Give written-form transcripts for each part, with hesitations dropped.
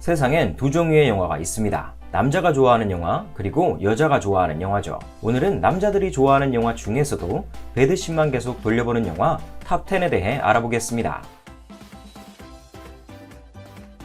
세상엔 두 종류의 영화가 있습니다. 남자가 좋아하는 영화, 그리고 여자가 좋아하는 영화죠. 오늘은 남자들이 좋아하는 영화 중에서도 배드신만 계속 돌려보는 영화 탑10에 대해 알아보겠습니다.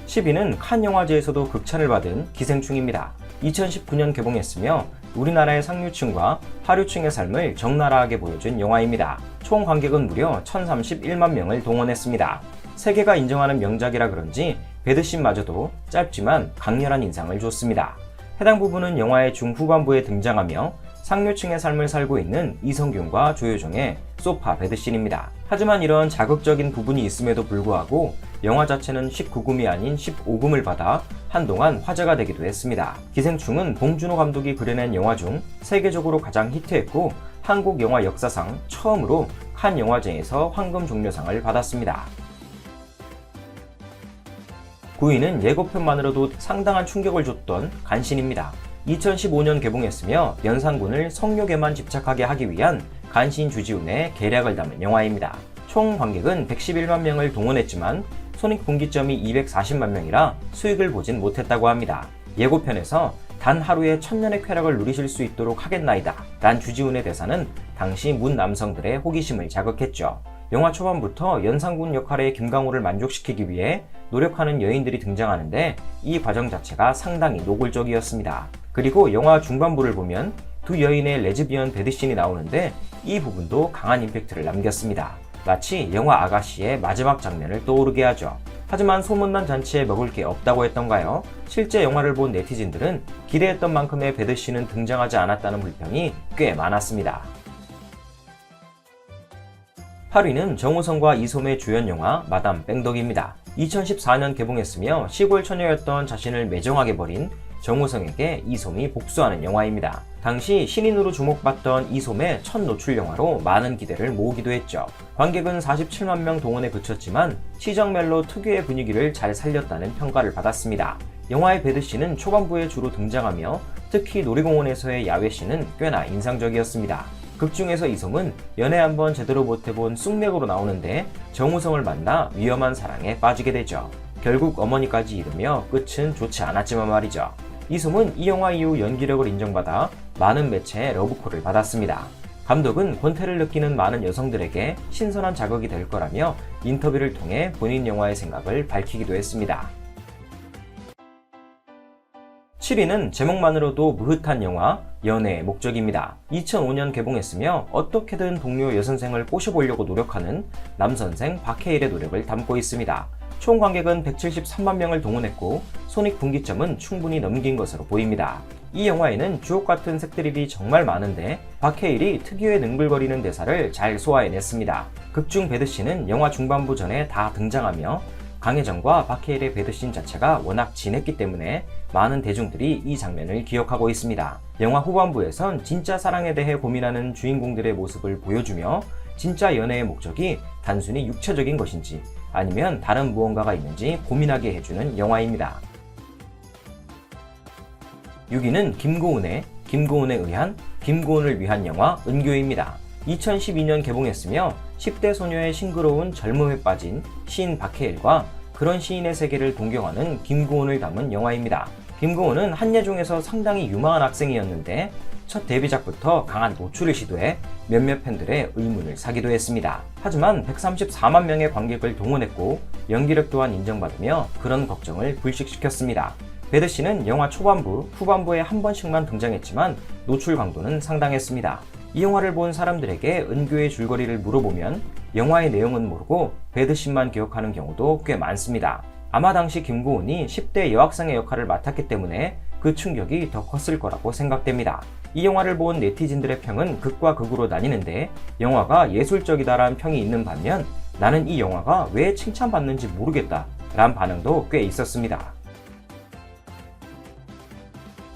10위는 칸 영화제에서도 극찬을 받은 기생충입니다. 2019년 개봉했으며 우리나라의 상류층과 하류층의 삶을 적나라하게 보여준 영화입니다. 총 관객은 무려 1031만 명을 동원했습니다. 세계가 인정하는 명작이라 그런지 배드신마저도 짧지만 강렬한 인상을 줬습니다. 해당 부분은 영화의 중후반부에 등장하며 상류층의 삶을 살고 있는 이성균과 조효정의 소파 배드신입니다. 하지만 이런 자극적인 부분이 있음에도 불구하고 영화 자체는 19금이 아닌 15금을 받아 한동안 화제가 되기도 했습니다. 기생충은 봉준호 감독이 그려낸 영화 중 세계적으로 가장 히트했고 한국 영화 역사상 처음으로 칸 영화제에서 황금 종려상을 받았습니다. 9위는 예고편만으로도 상당한 충격을 줬던 간신입니다. 2015년 개봉했으며 연산군을 성욕에만 집착하게 하기 위한 간신 주지훈의 계략을 담은 영화입니다. 총 관객은 111만 명을 동원했지만 손익분기점이 240만 명이라 수익을 보진 못했다고 합니다. 예고편에서 단 하루에 1000년의 쾌락을 누리실 수 있도록 하겠나이다 란 주지훈의 대사는 당시 문 남성들의 호기심을 자극했죠. 영화 초반부터 연산군 역할의 김강호를 만족시키기 위해 노력하는 여인들이 등장하는데 이 과정 자체가 상당히 노골적이었습니다. 그리고 영화 중반부를 보면 두 여인의 레즈비언 배드신이 나오는데 이 부분도 강한 임팩트를 남겼습니다. 마치 영화 아가씨의 마지막 장면을 떠오르게 하죠. 하지만 소문난 잔치에 먹을 게 없다고 했던가요? 실제 영화를 본 네티즌들은 기대했던 만큼의 배드신은 등장하지 않았다는 불평이 꽤 많았습니다. 8위는 정우성과 이솜의 주연 영화 마담 뺑덕입니다. 2014년 개봉했으며 시골 처녀였던 자신을 매정하게 버린 정우성에게 이솜이 복수하는 영화입니다. 당시 신인으로 주목받던 이솜의 첫 노출 영화로 많은 기대를 모으기도 했죠. 관객은 47만 명 동원에 그쳤지만 시정멜로 특유의 분위기를 잘 살렸다는 평가를 받았습니다. 영화의 배드씬은 초반부에 주로 등장하며 특히 놀이공원에서의 야외씬은 꽤나 인상적이었습니다. 극중에서 이솜은 연애 한번 제대로 못해본 쑥맥으로 나오는데 정우성을 만나 위험한 사랑에 빠지게 되죠. 결국 어머니까지 잃으며 끝은 좋지 않았지만 말이죠. 이솜은 이 영화 이후 연기력을 인정받아 많은 매체의 러브콜을 받았습니다. 감독은 권태를 느끼는 많은 여성들에게 신선한 자극이 될 거라며 인터뷰를 통해 본인 영화의 생각을 밝히기도 했습니다. 7위는 제목만으로도 무흐한 영화 연애의 목적입니다. 2005년 개봉했으며 어떻게든 동료 여선생을 꼬셔보려고 노력하는 남선생 박해일의 노력을 담고 있습니다. 총 관객은 173만 명을 동원했고 손익분기점은 충분히 넘긴 것으로 보입니다. 이 영화에는 주옥같은 색드립이 정말 많은데 박해일이 특유의 능글거리는 대사를 잘 소화해냈습니다. 극중 배드씬은 영화 중반부 전에 다 등장하며 강혜정과 박해일의 배드씬 자체가 워낙 진했기 때문에 많은 대중들이 이 장면을 기억하고 있습니다. 영화 후반부에선 진짜 사랑에 대해 고민하는 주인공들의 모습을 보여주며 진짜 연애의 목적이 단순히 육체적인 것인지 아니면 다른 무언가가 있는지 고민하게 해주는 영화입니다. 6위는 김고은에 의한 김고은을 위한 영화 은교입니다. 2012년 개봉했으며 10대 소녀의 싱그러운 젊음에 빠진 시인 박해일과 그런 시인의 세계를 동경하는 김고은을 담은 영화입니다. 김고은은 한예종에서 상당히 유망한 학생이었는데 첫 데뷔작부터 강한 노출을 시도해 몇몇 팬들의 의문을 사기도 했습니다. 하지만 134만 명의 관객을 동원했고 연기력 또한 인정받으며 그런 걱정을 불식시켰습니다. 배드씨는 영화 초반부, 후반부에 한 번씩만 등장했지만 노출 강도는 상당했습니다. 이 영화를 본 사람들에게 은교의 줄거리를 물어보면 영화의 내용은 모르고 배드씬만 기억하는 경우도 꽤 많습니다. 아마 당시 김고은이 10대 여학생의 역할을 맡았기 때문에 그 충격이 더 컸을 거라고 생각됩니다. 이 영화를 본 네티즌들의 평은 극과 극으로 나뉘는데 영화가 예술적이다라는 평이 있는 반면 나는 이 영화가 왜 칭찬받는지 모르겠다 라는 반응도 꽤 있었습니다.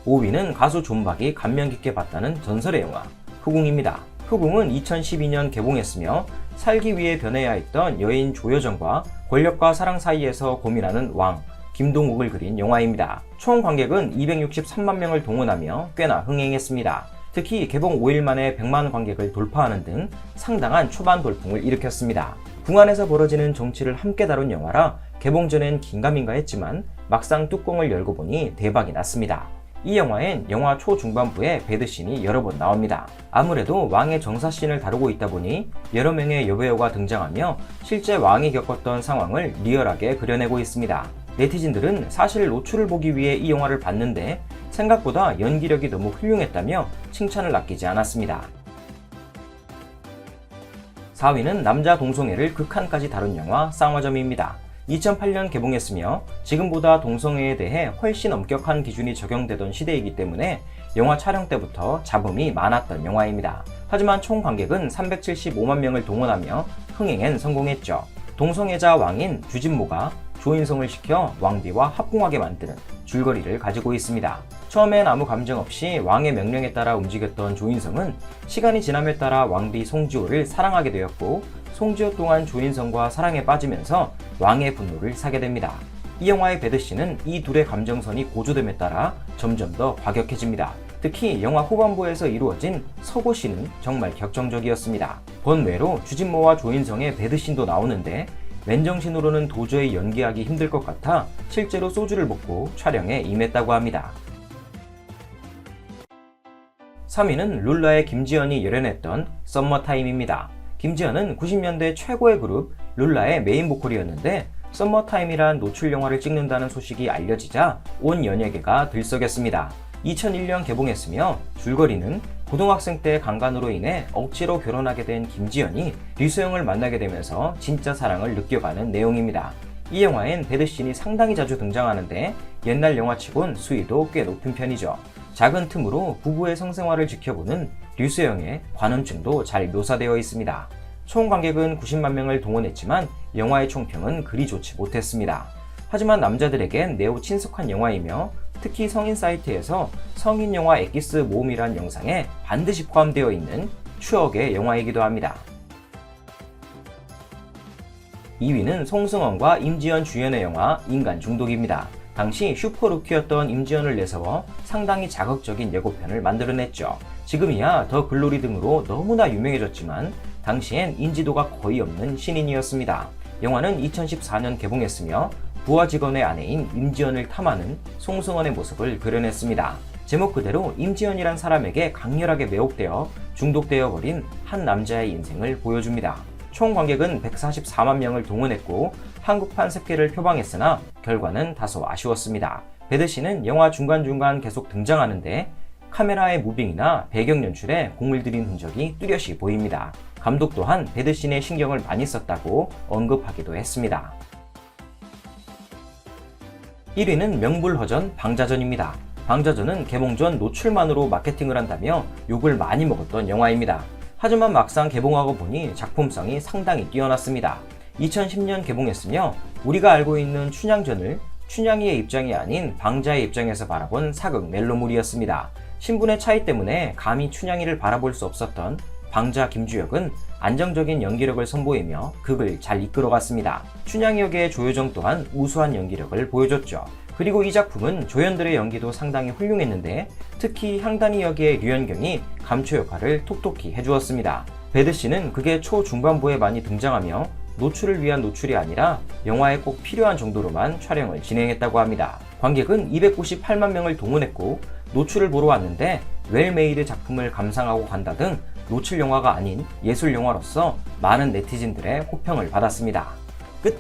5위는 가수 존박이 감명 깊게 봤다는 전설의 영화 후궁입니다. 후궁은 2012년 개봉했으며 살기 위해 변해야 했던 여인 조여정과 권력과 사랑 사이에서 고민하는 왕 김동욱을 그린 영화입니다. 총 관객은 263만 명을 동원하며 꽤나 흥행했습니다. 특히 개봉 5일 만에 100만 관객을 돌파하는 등 상당한 초반 돌풍을 일으켰습니다. 궁 안에서 벌어지는 정치를 함께 다룬 영화라 개봉 전엔 긴가민가 했지만 막상 뚜껑을 열고 보니 대박이 났습니다. 이 영화엔 영화 초중반부에 배드씬이 여러 번 나옵니다. 아무래도 왕의 정사씬을 다루고 있다 보니 여러 명의 여배우가 등장하며 실제 왕이 겪었던 상황을 리얼하게 그려내고 있습니다. 네티즌들은 사실 노출을 보기 위해 이 영화를 봤는데 생각보다 연기력이 너무 훌륭했다며 칭찬을 아끼지 않았습니다. 4위는 남자 동성애를 극한까지 다룬 영화 쌍화점입니다. 2008년 개봉했으며 지금보다 동성애에 대해 훨씬 엄격한 기준이 적용되던 시대이기 때문에 영화 촬영 때부터 잡음이 많았던 영화입니다. 하지만 총 관객은 375만 명을 동원하며 흥행엔 성공했죠. 동성애자 왕인 주진모가 조인성을 시켜 왕비와 합궁하게 만드는 줄거리를 가지고 있습니다. 처음엔 아무 감정 없이 왕의 명령에 따라 움직였던 조인성은 시간이 지남에 따라 왕비 송지호를 사랑하게 되었고 송지호 또한 조인성과 사랑에 빠지면서 왕의 분노를 사게 됩니다. 이 영화의 배드씬은 이 둘의 감정선이 고조됨에 따라 점점 더 과격해집니다. 특히 영화 후반부에서 이루어진 서고씬은 정말 격정적이었습니다. 번외로 주진모와 조인성의 배드씬도 나오는데 맨정신으로는 도저히 연기하기 힘들 것 같아 실제로 소주를 먹고 촬영에 임했다고 합니다. 3위는 룰라의 김지연이 열연했던 썸머타임입니다. 김지연은 90년대 최고의 그룹 룰라의 메인 보컬이었는데 썸머타임이란 노출 영화를 찍는다는 소식이 알려지자 온 연예계가 들썩였습니다. 2001년 개봉했으며 줄거리는 고등학생 때 강간으로 인해 억지로 결혼하게 된 김지연이 류수영을 만나게 되면서 진짜 사랑을 느껴가는 내용입니다. 이 영화엔 배드씬이 상당히 자주 등장하는데 옛날 영화치곤 수위도 꽤 높은 편이죠. 작은 틈으로 부부의 성생활을 지켜보는 류수영의 관원증도 잘 묘사되어 있습니다. 총 관객은 90만 명을 동원했지만 영화의 총평은 그리 좋지 못했습니다. 하지만 남자들에겐 매우 친숙한 영화이며 특히 성인 사이트에서 성인 영화 엑기스 모음이란 영상에 반드시 포함되어 있는 추억의 영화이기도 합니다. 2위는 송승헌과 임지연 주연의 영화 인간 중독입니다. 당시 슈퍼루키였던 임지연을 내세워 상당히 자극적인 예고편을 만들어냈죠. 지금이야 더 글로리 등으로 너무나 유명해졌지만 당시엔 인지도가 거의 없는 신인이었습니다. 영화는 2014년 개봉했으며 부하 직원의 아내인 임지연을 탐하는 송승헌의 모습을 그려냈습니다. 제목 그대로 임지연이란 사람에게 강렬하게 매혹되어 중독되어 버린 한 남자의 인생을 보여줍니다. 총 관객은 144만 명을 동원했고 한국판 3개를 표방했으나 결과는 다소 아쉬웠습니다. 배드씬은 영화 중간중간 계속 등장하는데 카메라의 무빙이나 배경 연출에 공을 들인 흔적이 뚜렷이 보입니다. 감독 또한 배드씬에 신경을 많이 썼다고 언급하기도 했습니다. 1위는 명불허전 방자전입니다. 방자전은 개봉 전 노출만으로 마케팅을 한다며 욕을 많이 먹었던 영화입니다. 하지만 막상 개봉하고 보니 작품성이 상당히 뛰어났습니다. 2010년 개봉했으며 우리가 알고 있는 춘향전을 춘향이의 입장이 아닌 방자의 입장에서 바라본 사극 멜로물이었습니다. 신분의 차이 때문에 감히 춘향이를 바라볼 수 없었던 방자 김주혁은 안정적인 연기력을 선보이며 극을 잘 이끌어갔습니다. 춘향이 역의 조효정 또한 우수한 연기력을 보여줬죠. 그리고 이 작품은 조연들의 연기도 상당히 훌륭했는데 특히 향단이 역의 류현경이 감초 역할을 톡톡히 해주었습니다. 배드씬은 극의 초중반부에 많이 등장하며 노출을 위한 노출이 아니라 영화에 꼭 필요한 정도로만 촬영을 진행했다고 합니다. 관객은 298만 명을 동원했고 노출을 보러 왔는데 웰메이드 작품을 감상하고 간다 등 노출 영화가 아닌 예술 영화로서 많은 네티즌들의 호평을 받았습니다. 끝!